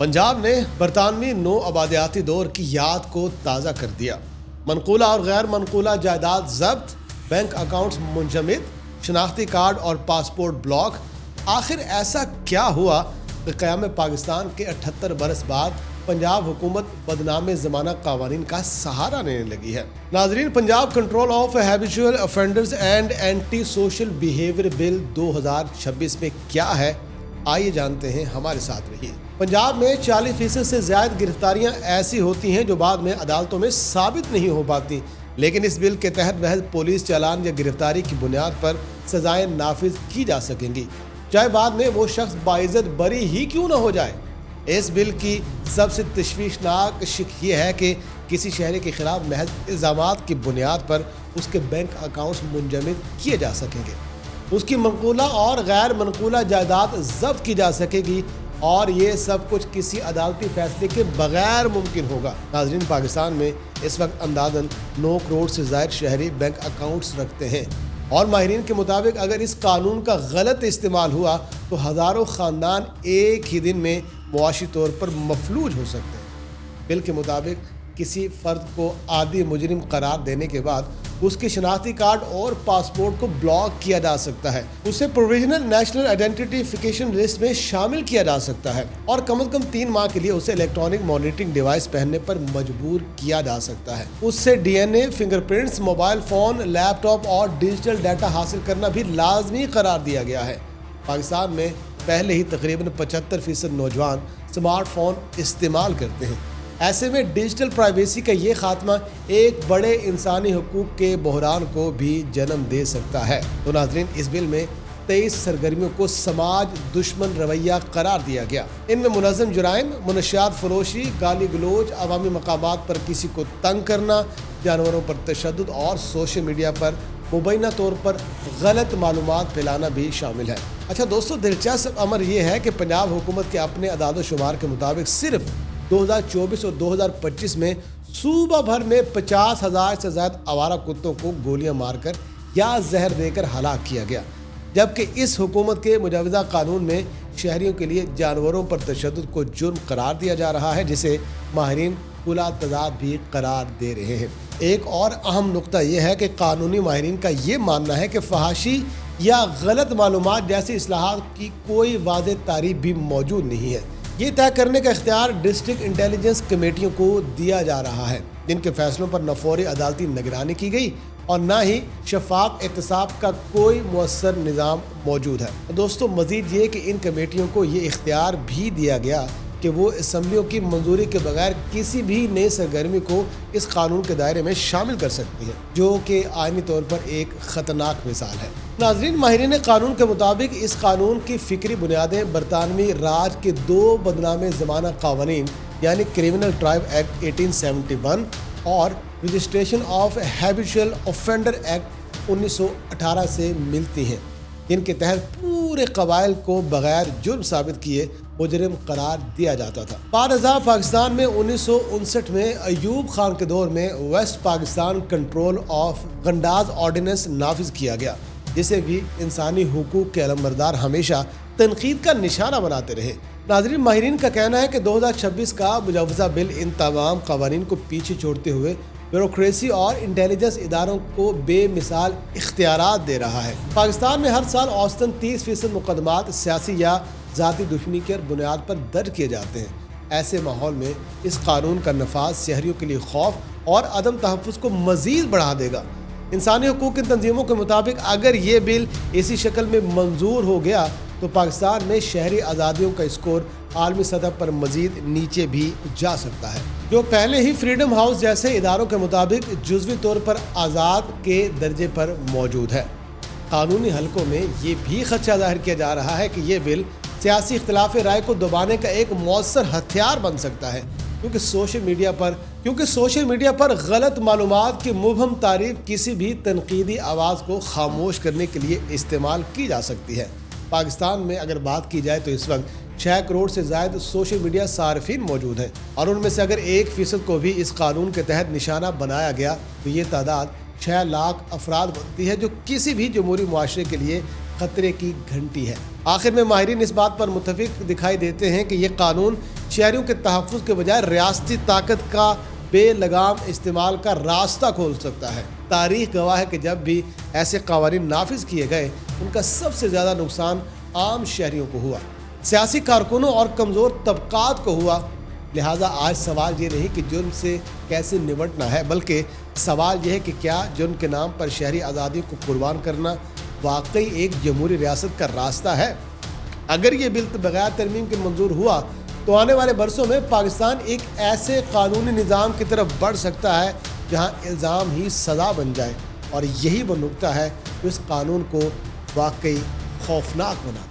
पंजाब ने बरतानवी नो आबादियाती दौर की याद को ताज़ा कर दिया। मनकूला और गैर मनकूला जायदाद जब्त, बैंक अकाउंट्स मुंजमद, शनाख्ती कार्ड और पासपोर्ट ब्लॉक। आखिर ऐसा क्या हुआ कि क़याम पाकिस्तान के 78 बरस बाद पंजाब हुकूमत बदनाम ज़माना क़वानीन का सहारा लेने लगी है। नाज़रीन, Punjab control of habitual offenders and anti social behaviour bill 2026 में क्या है, आइए जानते हैं, हमारे साथ रहिए। पंजाब में 40% से ज़्यादा गिरफ्तारियां ऐसी होती हैं जो बाद में अदालतों में साबित नहीं हो पाती, लेकिन इस बिल के तहत महज पुलिस चालान या गिरफ्तारी की बुनियाद पर सजाएं नाफिज की जा सकेंगी, चाहे बाद में वो शख्स बाइज्जत बरी ही क्यों ना हो जाए। इस बिल की सबसे तशवीशनाक शिक ये है कि किसी शहरी के खिलाफ महज इल्ज़ामात की बुनियाद पर उसके बैंक अकाउंट्स मुंजमद किए जा सकेंगे, उसकी मनकूला और गैर मनकूला जायदाद जब्त की जा सकेगी, और ये सब कुछ किसी अदालती फैसले के बगैर मुमकिन होगा। नाज़रीन, पाकिस्तान में इस वक्त अंदाज़न 9 करोड़ से ज़ायद शहरी बैंक अकाउंट्स रखते हैं, और माहिरीन के मुताबिक अगर इस कानून का गलत इस्तेमाल हुआ तो हज़ारों ख़ानदान एक ही दिन में मुआशी तौर पर मफलूज हो सकते हैं। बिल के मुताबिक किसी फ़र्द को आदी मुजरिम करार देने के बाद उसके शनाख्ती कार्ड और पासपोर्ट को ब्लॉक किया जा सकता है, उसे प्रोविजनल नेशनल आइडेंटिफिकेशन लिस्ट में शामिल किया जा सकता है, और कम से कम 3 माह के लिए उसे इलेक्ट्रॉनिक मॉनिटरिंग डिवाइस पहनने पर मजबूर किया जा सकता है। उससे DNA, fingerprints, mobile phone, laptop और डिजिटल डाटा हासिल करना भी लाजमी करार दिया गया है। पाकिस्तान में पहले ही तकरीबन 75% नौजवान स्मार्टफोन इस्तेमाल करते हैं। ऐसे में डिजिटल प्राइवेसी का ये खात्मा एक बड़े इंसानी हुकूक के बहरान को भी जन्म दे सकता है। तो नाज़रीन, इस बिल में 23 सरगर्मियों को समाज दुश्मन रवैया करार दिया गया। इनमें मुनज़्ज़म जुराइम, मुनशियात फरोशी, गाली गलोच, अवामी मकामात पर किसी को तंग करना, जानवरों पर तशद्दुद और सोशल मीडिया पर मुबैना तौर पर गलत मालूमात फैलाना भी शामिल है। अच्छा दोस्तों, दिलचस्प अमर यह है कि पंजाब हुकूमत के अपने अदाद शुमार के मुताबिक सिर्फ 2024 और 2025 में सूबा भर में 50,000 से ज़्यादा आवारा कुत्तों को गोलियां मारकर या जहर देकर हलाक किया गया, जबकि इस हुकूमत के मुजवज़ा कानून में शहरियों के लिए जानवरों पर तशद्दुद को जुर्म करार दिया जा रहा है, जिसे माहिरीन खुला तजाद भी करार दे रहे हैं। एक और अहम नुक्ता यह है कि कानूनी माहिरीन का ये मानना है कि फहाशी या गलत मालूमात जैसी इस्लाहात की कोई वाज़ेह तारीफ भी मौजूद नहीं है। ये तय करने का इख्तियार डिस्ट्रिक्ट इंटेलिजेंस कमेटियों को दिया जा रहा है, जिनके फैसलों पर न फौरी अदालती निगरानी की गई और न ही शफाफ एहतसाब का कोई मुअस्सर निज़ाम मौजूद है। दोस्तों, मज़ीद ये कि इन कमेटियों को ये इख्तियार भी दिया गया कि वो असम्बलियों की मंजूरी के बगैर किसी भी नई सरगर्मी को इस कानून के दायरे में शामिल कर सकती है, जो कि आइनी तौर पर एक ख़तरनाक मिसाल है। नाज़रीन, माहिरीन कानून के मुताबिक इस कानून की फ़िक्री बुनियादें बरतानवी राज के 2 बदनाम ज़माना क़वानीन यानी क्रिमिनल ट्राइब एक्ट 1871 और registration of habitual offender act 1918 से मिलती हैं, जिनके तहत पूरे कबाइल को बगैर जुर्म साबित किए मुजरिम करार दिया जाता था। बाद पाकिस्तान में 1959 में अयूब खान के दौर में West Pakistan control of goondas ordinance नाफिज किया गया, जिसे भी इंसानी हुकूक के अलमबरदार हमेशा तनकीद का निशाना बनाते रहे। नाज़रीन, माहिरीन का कहना है कि 2026 का मुजवज़ा बिल इन तमाम क़वानीन को पीछे छोड़ते हुए ब्यूरोक्रेसी और इंटेलिजेंस इदारों को बेमिसाल इख्तियारात दे रहा है। पाकिस्तान में हर साल औसतन 30% मुकदमात सियासी या ज़ाती दुश्मनी की बुनियाद पर दर्ज किए जाते हैं। ऐसे माहौल में इस कानून का नफाज शहरियों के लिए खौफ और अदम तहफ़्फ़ुज़ को मज़ीद बढ़ा देगा। इंसानी हुकूक की तंजीमों के मुताबिक अगर ये बिल इसी शक्ल में मंजूर हो गया तो पाकिस्तान में शहरी आज़ादियों का स्कोर आलमी सतह पर मज़ीद नीचे भी जा सकता है, जो पहले ही फ्रीडम हाउस जैसे इदारों के मुताबिक जुज़वी तौर पर आज़ाद के दर्जे पर मौजूद है। कानूनी हलकों में ये भी खदशा ज़ाहिर किया जा रहा है कि ये बिल सियासी इख्तिलाफ राय को दबाने का एक मौसर हथियार बन सकता है, क्योंकि सोशल मीडिया पर गलत मालूमात की मुबहम तारीफ किसी भी तनकीदी आवाज़ को खामोश करने के लिए इस्तेमाल की जा सकती है। पाकिस्तान में अगर बात की जाए तो इस वक्त 6 करोड़ से ज़्यादा सोशल मीडिया सार्फिन मौजूद हैं, और उनमें से अगर 1% को भी इस कानून के तहत निशाना बनाया गया तो ये तादाद 6 लाख अफराद बनती है, जो किसी भी जमहूरी मुआशरे के लिए खतरे की घंटी है। आखिर में माहिरीन इस बात पर मुत्तफिक दिखाई देते हैं कि ये कानून शहरियों के तहफ़्फ़ुज़ के बजाय रियासती ताकत का बेलगाम इस्तेमाल का रास्ता खोल सकता है। तारीख़ गवाह है कि जब भी ऐसे क़वानीन नाफिज किए गए उनका सबसे ज़्यादा नुकसान आम शहरियों को हुआ, सियासी कारकुनों और कमज़ोर तबक़ात को हुआ। लिहाजा आज सवाल ये नहीं कि जुर्म से कैसे निपटना है, बल्कि सवाल यह है कि क्या जुर्म के नाम पर शहरी आज़ादी को कुर्बान करना वाकई एक जमहूरी रियासत का रास्ता है। अगर ये बिल बगैर तरमीम के मंजूर हुआ तो आने वाले बरसों में पाकिस्तान एक ऐसे कानूनी निज़ाम की तरफ बढ़ सकता है जहां इल्ज़ाम ही सज़ा बन जाए, और यही वो नुक्ता है जो इस कानून को वाकई खौफनाक बनाता है।